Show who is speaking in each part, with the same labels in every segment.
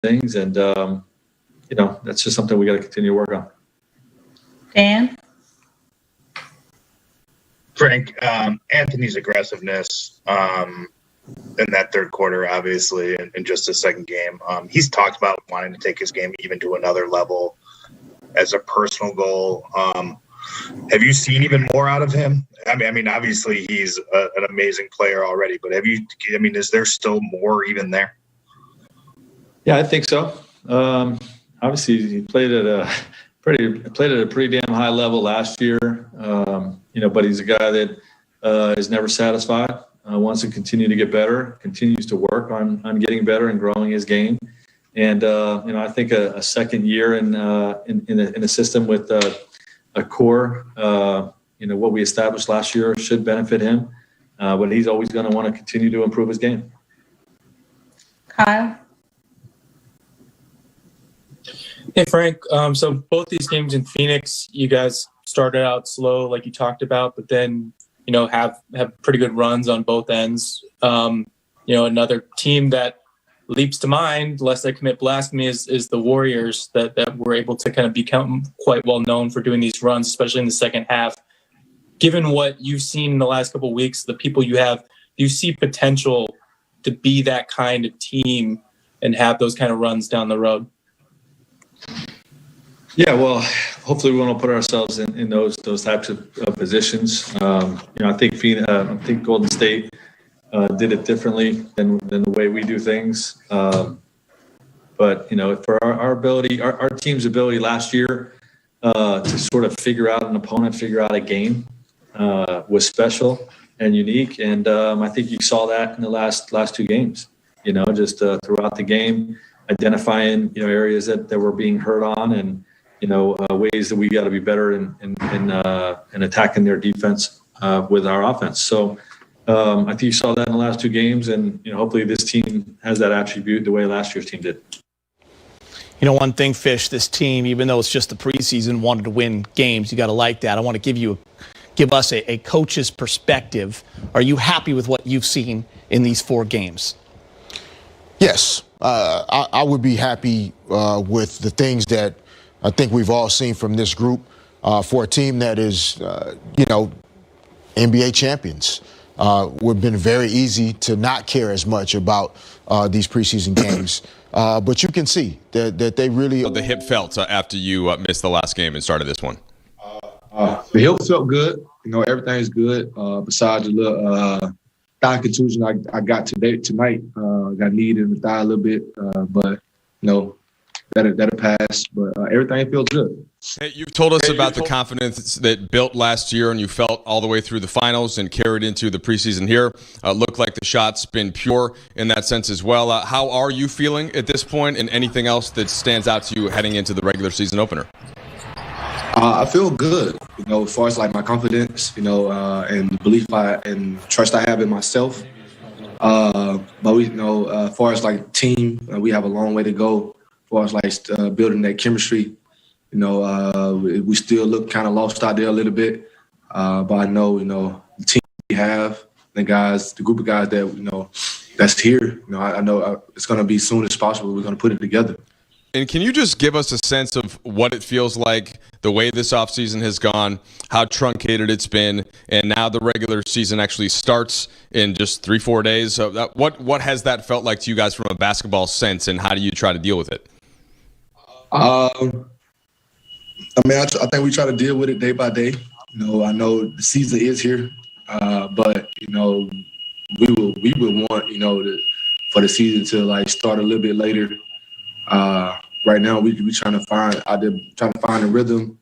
Speaker 1: things. And, that's just something we got to continue to work on.
Speaker 2: Dan?
Speaker 3: Frank, Anthony's aggressiveness in that third quarter, obviously, in just the second game, he's talked about wanting to take his game even to another level as a personal goal. Have you seen even more out of him? I mean, obviously he's an amazing player already, but is there still more even there?
Speaker 1: Yeah, I think so. Obviously he played at a pretty damn high level last year. But he's a guy that is never satisfied, wants to continue to get better, continues to work on getting better and growing his game. And, I think a second year in a system with a core, what we established last year should benefit him. But he's always going to want to continue to improve his game.
Speaker 2: Kyle?
Speaker 4: Hey, Frank. So both these games in Phoenix, you guys started out slow, like you talked about, but then, have pretty good runs on both ends. Another team that leaps to mind, lest I commit blasphemy, is the Warriors that were able to kind of become quite well known for doing these runs, especially in the second half. Given what you've seen in the last couple of weeks, the people you have, do you see potential to be that kind of team and have those kind of runs down the road?
Speaker 1: Yeah, well, hopefully we want to put ourselves in those types of positions. I think Golden State did it differently than the way we do things. But for our ability, our team's ability last year to sort of figure out an opponent, figure out a game was special and unique. And I think you saw that in the last two games. Just throughout the game, identifying areas that were being hurt on and ways that we got to be better in attacking their defense with our offense. So I think you saw that in the last two games, and hopefully this team has that attribute the way last year's team did.
Speaker 5: One thing, Fish, this team, even though it's just the preseason, wanted to win games. You got to like that. I want to give us a coach's perspective. Are you happy with what you've seen in these 4 games?
Speaker 6: Yes, I would be happy with the things that I think we've all seen from this group for a team that is, NBA champions. It would have been very easy to not care as much about these preseason games. But you can see that they really...
Speaker 7: How the hip felt after you missed the last game and started this one?
Speaker 8: The hip felt good. Everything's good besides a little thigh contusion I got tonight. Got kneed in the thigh a little bit, but that'll pass. But everything feels good.
Speaker 7: Hey, you've told us about the confidence that built last year and you felt all the way through the finals and carried into the preseason here. Looked like the shot's been pure in that sense as well. How are you feeling at this point, and anything else that stands out to you heading into the regular season opener?
Speaker 8: I feel good, as far as like my confidence, and the belief and trust I have in myself. But as far as like team, we have a long way to go. As far as like building that chemistry, we still look kind of lost out there a little bit. But I know, the team we have, the group of guys that that's here. I know it's going to be as soon as possible. We're going to put it together.
Speaker 7: And can you just give us a sense of what it feels like, the way this offseason has gone, how truncated it's been, and now the regular season actually starts in just 3-4 days? So what has that felt like to you guys from a basketball sense, and how do you try to deal with it?
Speaker 8: I think we try to deal with it day by day. I know the season is here, but we will want for the season to like start a little bit later. Right now, we trying to find a rhythm.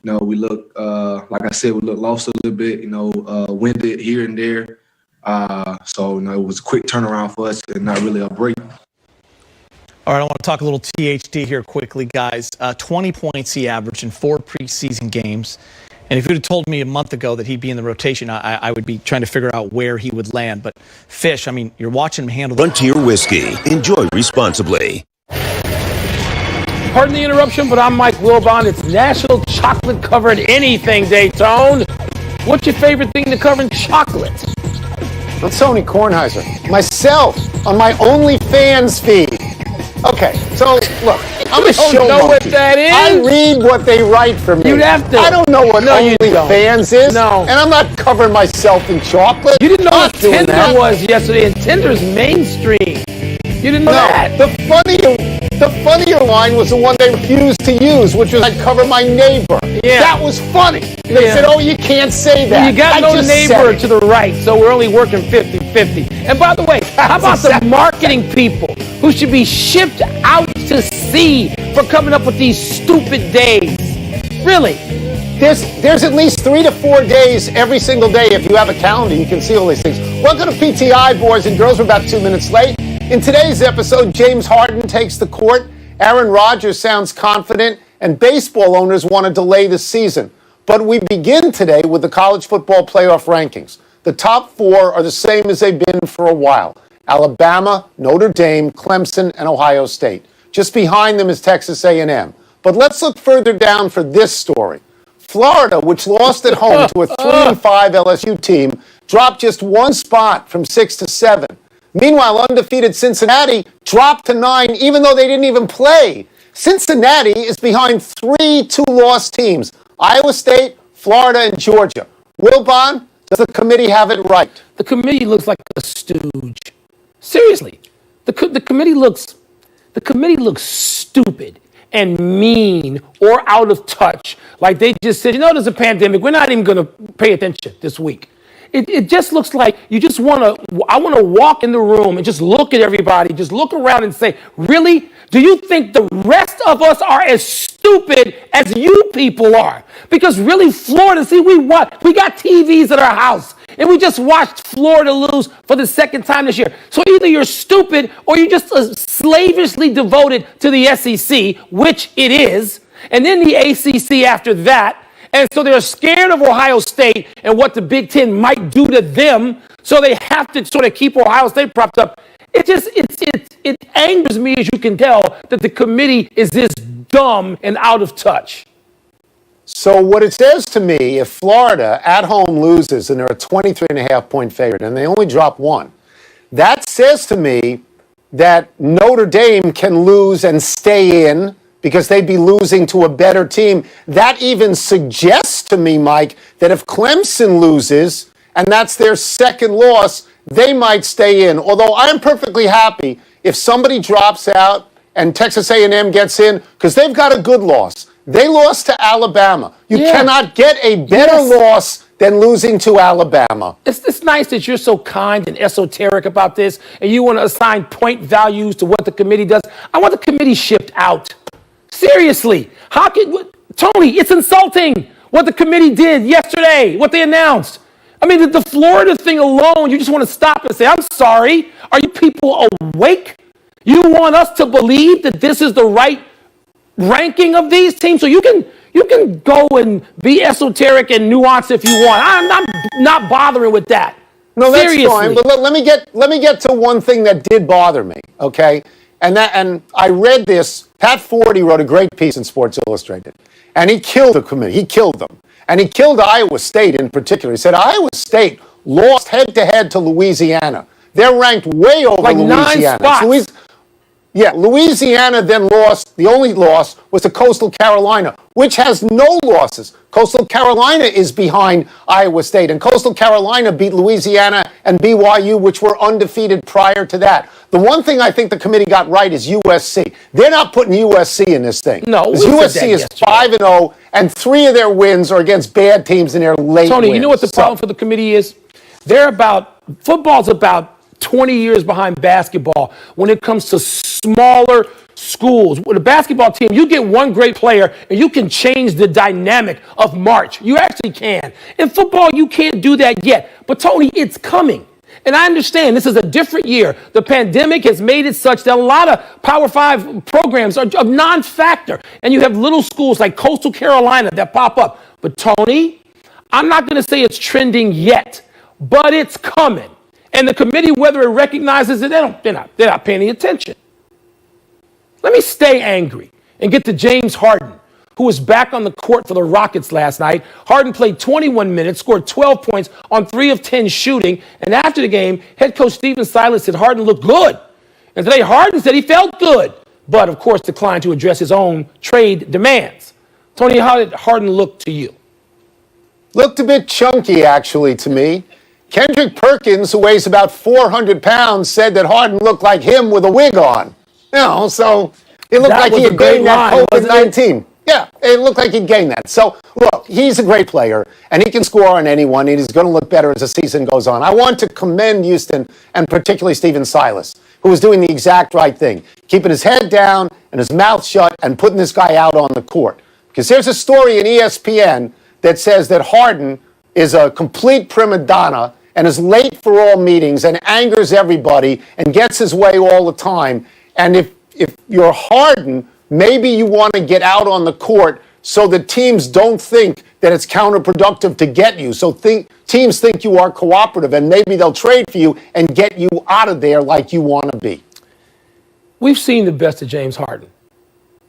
Speaker 8: We look like I said, we look lost a little bit. Winded here and there. So it was a quick turnaround for us and not really a break.
Speaker 5: All right, I want to talk a little THD here quickly, guys. 20 points he averaged in 4 preseason games. And if you'd have told me a month ago that he'd be in the rotation, I would be trying to figure out where he would land. But Fish, you're watching him handle...
Speaker 9: Frontier Whiskey. Enjoy responsibly.
Speaker 10: Pardon the interruption, but I'm Mike Wilbon. It's National Chocolate Covered Anything Day, Tone. What's your favorite thing to cover in chocolate?
Speaker 11: I'm Tony Kornheiser. Myself, on my OnlyFans feed.
Speaker 10: Okay, so look, I'm a show
Speaker 11: know what
Speaker 10: monkey.
Speaker 11: that is?
Speaker 10: I read what they write for me.
Speaker 11: You'd have to.
Speaker 10: I don't know what
Speaker 11: No, you don't.
Speaker 10: OnlyFans is.
Speaker 11: No.
Speaker 10: And I'm not covering myself in chocolate.
Speaker 11: You didn't know
Speaker 10: Not
Speaker 11: what
Speaker 10: doing
Speaker 11: Tinder
Speaker 10: that.
Speaker 11: was yesterday, and Tinder's mainstream. You didn't know
Speaker 10: No,
Speaker 11: that.
Speaker 10: the funnier line was the one they refused to use, which was I'd cover my neighbor.
Speaker 11: Yeah.
Speaker 10: That was funny. They
Speaker 11: Yeah.
Speaker 10: said, oh, you can't say that.
Speaker 11: You got
Speaker 10: I
Speaker 11: no
Speaker 10: just said
Speaker 11: neighbor
Speaker 10: it.
Speaker 11: to the right, so we're only working 50-50. And by the way, how about the marketing people who should be shipped out to sea for coming up with these stupid days? Really?
Speaker 10: There's at least 3 to 4 days every single day. If you have a calendar, you can see all these things. Welcome to PTI, boys and girls. We're about 2 minutes late. In today's episode, James Harden takes the court, Aaron Rodgers sounds confident, and baseball owners want to delay the season. But we begin today with the college football playoff rankings. The top 4 are the same as they've been for a while: Alabama, Notre Dame, Clemson, and Ohio State. Just behind them is Texas A&M. But let's look further down for this story. Florida, which lost at home to a 3-5 LSU team, dropped just 1 spot from 6 to 7. Meanwhile, undefeated Cincinnati dropped to 9, even though they didn't even play. Cincinnati is behind 3 two-loss teams: Iowa State, Florida, and Georgia. Wilbon, does the committee have it right?
Speaker 11: The committee looks like a stooge. Seriously, the committee looks stupid and mean or out of touch. Like they just said, there's a pandemic. We're not even going to pay attention this week. It just looks like you just I want to walk in the room and just look at everybody, just look around and say, really? Do you think the rest of us are as stupid as you people are? Because really, Florida, see, we got TVs at our house, and we just watched Florida lose for the second time this year. So either you're stupid or you're just slavishly devoted to the SEC, which it is, and then the ACC after that. And so they're scared of Ohio State and what the Big Ten might do to them, so they have to sort of keep Ohio State propped up. It angers me, as you can tell, that the committee is this dumb and out of touch.
Speaker 10: So what it says to me, if Florida at home loses and they're a 23.5-point favorite and they only drop 1, that says to me that Notre Dame can lose and stay in because they'd be losing to a better team. That even suggests to me, Mike, that if Clemson loses and that's their second loss, they might stay in. Although I'm perfectly happy if somebody drops out and Texas A&M gets in, because they've got a good loss. They lost to Alabama. You cannot get a better loss than losing to Alabama.
Speaker 11: It's nice that you're so kind and esoteric about this, and you want to assign point values to what the committee does. I want the committee shipped out. Seriously, Tony, it's insulting what the committee did yesterday, what they announced. I mean, the Florida thing alone, you just want to stop and say, I'm sorry. Are you people awake? You want us to believe that this is the right ranking of these teams? So you can go and be esoteric and nuanced if you want. I'm not bothering with that.
Speaker 10: No, that's
Speaker 11: Seriously.
Speaker 10: fine. But let me get to one thing that did bother me, okay? And I read this. Pat Forty wrote a great piece in Sports Illustrated, and he killed the committee. He killed them, and he killed Iowa State in particular. He said Iowa State lost head-to-head to Louisiana. They're ranked way over
Speaker 11: like
Speaker 10: Louisiana.
Speaker 11: 9 spots.
Speaker 10: Louisiana then lost. The only loss was to Coastal Carolina, which has no losses. Coastal Carolina is behind Iowa State, and Coastal Carolina beat Louisiana and BYU, which were undefeated prior to that. The one thing I think the committee got right is USC. They're not putting USC in this thing.
Speaker 11: No, we said
Speaker 10: USC
Speaker 11: that
Speaker 10: is
Speaker 11: yesterday.
Speaker 10: 5-0, and 3 of their wins are against bad teams in their late
Speaker 11: Tony,
Speaker 10: wins.
Speaker 11: you know what the problem for the committee is? Football's about 20 years behind basketball when it comes to smaller schools. With a basketball team, you get one great player and you can change the dynamic of March. You actually can. In football, you can't do that yet. But Tony, it's coming. And I understand this is a different year. The pandemic has made it such that a lot of Power 5 programs are of non-factor. And you have little schools like Coastal Carolina that pop up. But Tony, I'm not going to say it's trending yet, but it's coming. And the committee, whether it recognizes it, they're not paying any attention. Let me stay angry and get to James Harden, who was back on the court for the Rockets last night. Harden played 21 minutes, scored 12 points on 3 of 10 shooting. And after the game, head coach Stephen Silas said Harden looked good. And today Harden said he felt good. but of course declined to address his own trade demands. Tony, how did Harden look to you?
Speaker 10: Looked a bit chunky, actually, to me. Kendrick Perkins, who weighs about 400 pounds, said that Harden looked like him with a wig on. So it looked like he had gained that COVID-19. Yeah, it looked like he'd gained that. So, look, he's a great player, and he can score on anyone, and he's going to look better as the season goes on. I want to commend Houston, and particularly Stephen Silas, who was doing the exact right thing, keeping his head down and his mouth shut and putting this guy out on the court. Because there's a story in ESPN that says that Harden is a complete prima donna and is late for all meetings and angers everybody and gets his way all the time. And if you're Harden, maybe you want to get out on the court so that teams don't think that it's counterproductive to get you. So teams think you are cooperative, and maybe they'll trade for you and get you out of there like you want to be.
Speaker 11: We've seen the best of James Harden.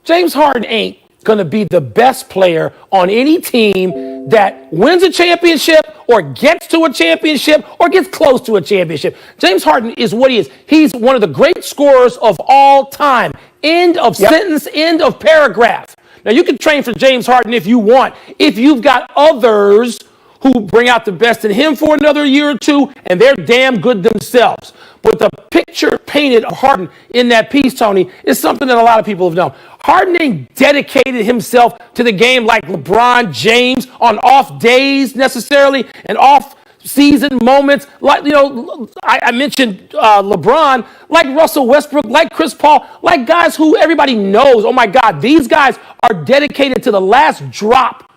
Speaker 11: James Harden ain't going to be the best player on any team that wins a championship or gets to a championship or gets close to a championship. James Harden is what he is. He's one of the great scorers of all time. End of sentence, end of paragraph. Now, you can train for James Harden if you want, if you've got others who bring out the best in him for another year or two, and they're damn good themselves. But the picture painted of Harden in that piece, Tony, is something that a lot of people have known. Harden ain't dedicated himself to the game like LeBron James on off days necessarily and off season moments. Like, I mentioned LeBron, like Russell Westbrook, like Chris Paul, like guys who everybody knows, oh my God, these guys are dedicated to the last drop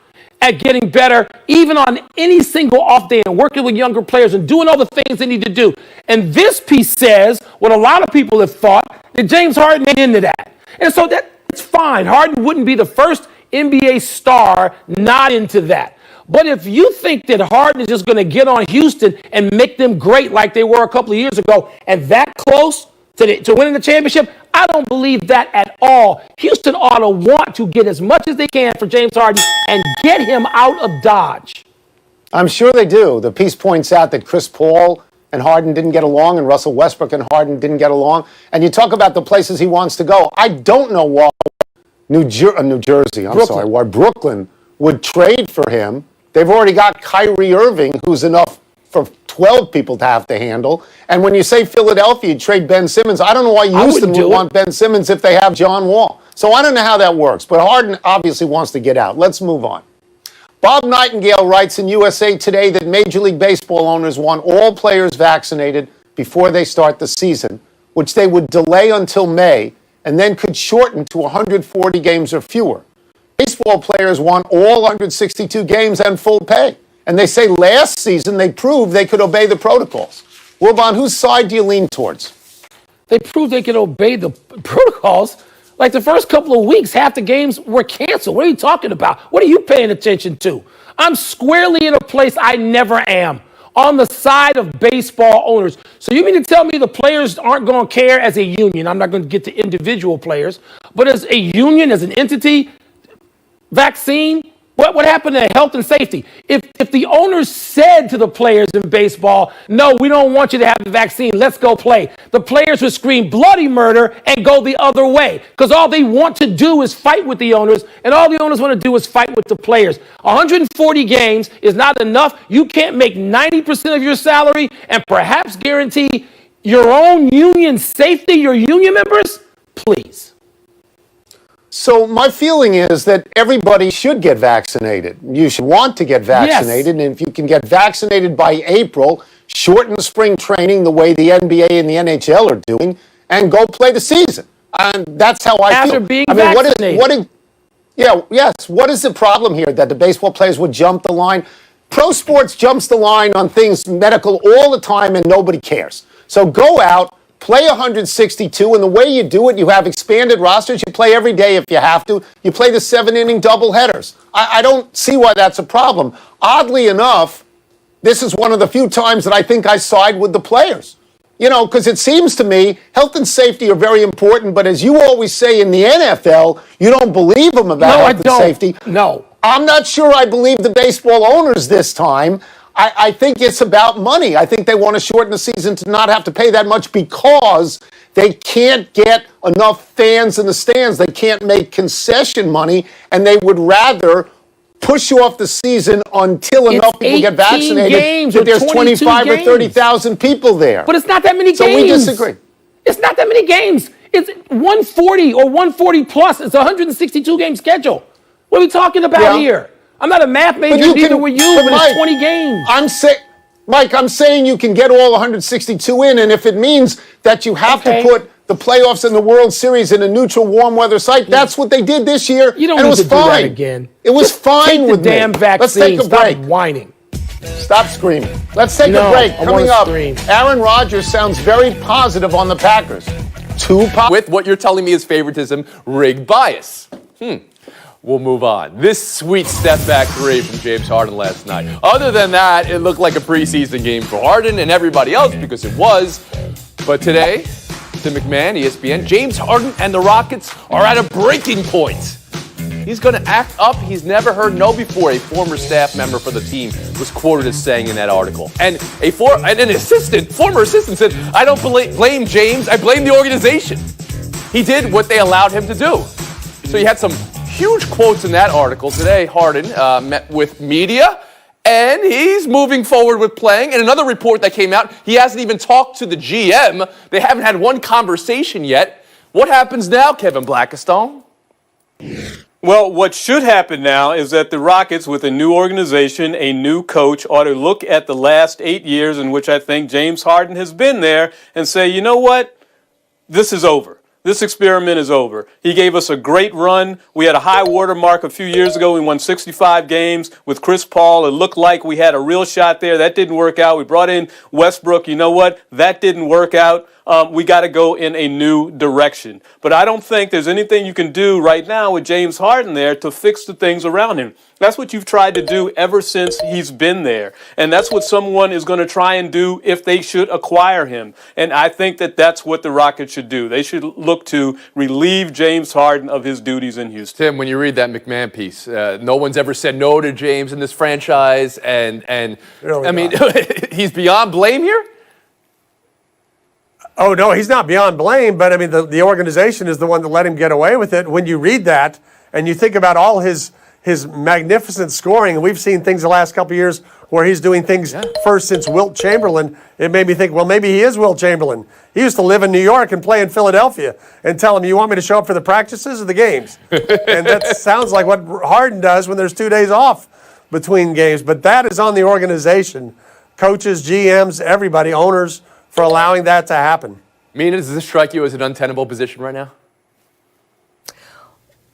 Speaker 11: at getting better, even on any single off day, and working with younger players and doing all the things they need to do. And this piece says what a lot of people have thought, that James Harden ain't into that. And so that's fine. Harden wouldn't be the first NBA star not into that. But if you think that Harden is just going to get on Houston and make them great like they were a couple of years ago and that close to winning the championship, I don't believe that at all. Houston ought to want to get as much as they can for James Harden and get him out of Dodge.
Speaker 10: I'm sure they do. The piece points out that Chris Paul and Harden didn't get along, and Russell Westbrook and Harden didn't get along. And you talk about the places he wants to go. I don't know why New Jersey, why Brooklyn would trade for him. They've already got Kyrie Irving, who's enough for 12 people to have to handle. And when you say Philadelphia, you trade Ben Simmons, I don't know why Houston would want Ben Simmons if they have John Wall. So I don't know how that works, but Harden obviously wants to get out. Let's move on. Bob Nightingale writes in USA Today that Major League Baseball owners want all players vaccinated before they start the season, which they would delay until May and then could shorten to 140 games or fewer. Baseball players want all 162 games and full pay. And they say last season they proved they could obey the protocols. Wilbon, whose side do you lean towards?
Speaker 11: They proved they could obey the protocols. Like the first couple of weeks, half the games were canceled. What are you talking about? What are you paying attention to? I'm squarely in a place I never am, on the side of baseball owners. So you mean to tell me the players aren't going to care as a union? I'm not going to get to individual players, but as a union, as an entity, vaccine, what happened to health and safety? If the owners said to the players in baseball, no, we don't want you to have the vaccine, let's go play, the players would scream bloody murder and go the other way, because all they want to do is fight with the owners, and all the owners want to do is fight with the players. 140 games is not enough. You can't make 90% of your salary and perhaps guarantee your own union safety, your union members? Please.
Speaker 10: So my feeling is that everybody should get vaccinated. You should want to get vaccinated. Yes. And if you can get vaccinated by April, shorten spring training the way the NBA and the NHL are doing, and go play the season. And that's how I feel.
Speaker 11: After being vaccinated.
Speaker 10: What is the problem here that the baseball players would jump the line? Pro sports jumps the line on things medical all the time, and nobody cares. So go out, play 162, and the way you do it, you have expanded rosters. You play every day if you have to. You play the 7-inning doubleheaders. I don't see why that's a problem. Oddly enough, this is one of the few times that I think I side with the players. Because it seems to me health and safety are very important, but as you always say in the NFL, you don't believe them about health and safety.
Speaker 11: No.
Speaker 10: I'm not sure I believe the baseball owners this time. I think it's about money. I think they want to shorten the season to not have to pay that much because they can't get enough fans in the stands. They can't make concession money, and they would rather push off the season until enough people get vaccinated that there's 25 or 30,000 people there.
Speaker 11: But it's not that many games.
Speaker 10: So we disagree.
Speaker 11: It's not that many games. It's 140 or 140 plus. It's a 162 game schedule. What are we talking about here? I'm not a math major, neither were you, but
Speaker 10: Mike,
Speaker 11: it's 20 games.
Speaker 10: I'm saying you can get all 162 in, and if it means that you have to put the playoffs and the World Series in a neutral, warm weather site, that's what they did this year.
Speaker 11: You don't
Speaker 10: and
Speaker 11: need
Speaker 10: it was
Speaker 11: to
Speaker 10: fine.
Speaker 11: do that again.
Speaker 10: It was fine with
Speaker 11: the damn
Speaker 10: me.
Speaker 11: vaccine.
Speaker 10: Let's take a break.
Speaker 11: Stop whining.
Speaker 10: Stop screaming. Let's take a break. Coming up, Aaron Rodgers sounds very positive on the Packers.
Speaker 12: With what you're telling me is favoritism, rigged bias. We'll move on. This sweet step back three from James Harden last night. Other than that, it looked like a preseason game for Harden and everybody else because it was. But today, Tim McMahon, ESPN, James Harden and the Rockets are at a breaking point. He's going to act up he's never heard no before, a former staff member for the team was quoted as saying in that article. And an former assistant said, I don't blame James, I blame the organization. He did what they allowed him to do. So you had some huge quotes in that article. Today, Harden met with media, and he's moving forward with playing. And another report that came out, he hasn't even talked to the GM. They haven't had one conversation yet. What happens now, Kevin Blackistone?
Speaker 13: Well, what should happen now is that the Rockets, with a new organization, a new coach, ought to look at the last 8 years in which I think James Harden has been there and say, you know what? This is over. This experiment is over. He gave us a great run. We had a high water mark a few years ago. We won 65 games with Chris Paul. It looked like we had a real shot there. That didn't work out. We brought in Westbrook. You know what? That didn't work out. We got to go in a new direction. But I don't think there's anything you can do right now with James Harden there to fix the things around him. That's what you've tried to do ever since he's been there. And that's what someone is going to try and do if they should acquire him. And I think that that's what the Rockets should do. They should look to relieve James Harden of his duties in Houston.
Speaker 12: Tim, when you read that McMahon piece, no one's ever said no to James in this franchise. And I mean, he's beyond blame here?
Speaker 14: Oh, no, he's not beyond blame, but I mean, the organization is the one that let him get away with it. When you read that and you think about all his magnificent scoring, and we've seen things the last couple of years where he's doing things first since Wilt Chamberlain, it made me think, well, maybe he is Wilt Chamberlain. He used to live in New York and play in Philadelphia and tell him, you want me to show up for the practices or the games? And that sounds like what Harden does when there's 2 days off between games. But that is on the organization, coaches, GMs, everybody, owners, for allowing that to happen.
Speaker 12: Mina, does this strike you as an untenable position right now?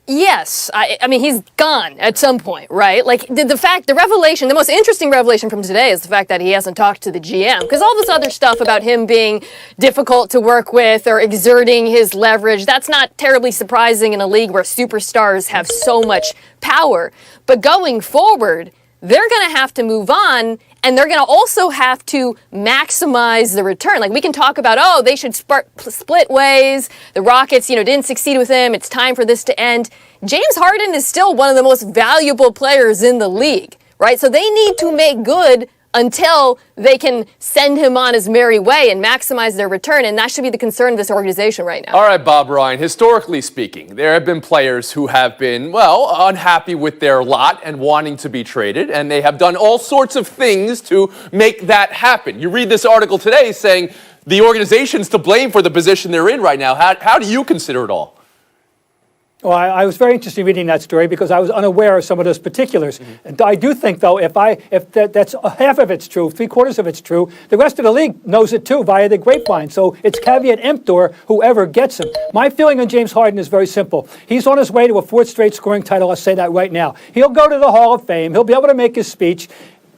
Speaker 15: Yes. I mean, he's gone at some point, right? Like, the revelation, the most interesting revelation from today is the fact that he hasn't talked to the GM. Because all this other stuff about him being difficult to work with or exerting his leverage, that's not terribly surprising in a league where superstars have so much power. But going forward, they're going to have to move on, and they're going to also have to maximize the return. Like, we can talk about, they should split ways. The Rockets, didn't succeed with him. It's time for this to end. James Harden is still one of the most valuable players in the league, right? So they need to make good until they can send him on his merry way and maximize their return. And that should be the concern of this organization right now.
Speaker 12: All right, Bob Ryan, historically speaking, there have been players who have been, unhappy with their lot and wanting to be traded, and they have done all sorts of things to make that happen. You read this article today saying the organization's to blame for the position they're in right now. How do you consider it all?
Speaker 16: Well, I was very interested in reading that story because I was unaware of some of those particulars. And I do think, though, if that's half of it's true, 3/4 of it's true, the rest of the league knows it too via the grapevine. So it's caveat emptor, whoever gets him. My feeling on James Harden is very simple. He's on his way to a 4th straight scoring title. I'll say that right now. He'll go to the Hall of Fame. He'll be able to make his speech.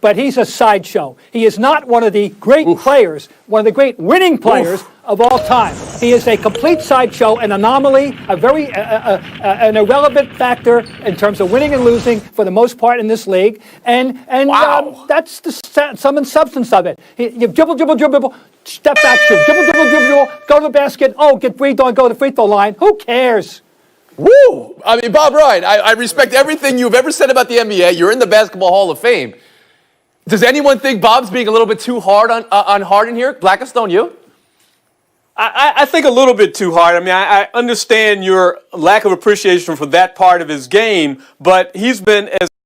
Speaker 16: But he's a sideshow. He is not one of the great players, one of the great winning players of all time. He is a complete sideshow, an anomaly, a very an irrelevant factor in terms of winning and losing for the most part in this league. And that's the sum and substance of it. You dribble, step back, shoot, dribble, go to the basket. Get breathed on, go to the free throw line. Who cares?
Speaker 12: Woo! I mean, Bob Ryan, I respect everything you've ever said about the NBA. You're in the Basketball Hall of Fame. Does anyone think Bob's being a little bit too hard on Harden here? Blackistone, you?
Speaker 13: I think a little bit too hard. I mean, I understand your lack of appreciation for that part of his game, but he's been as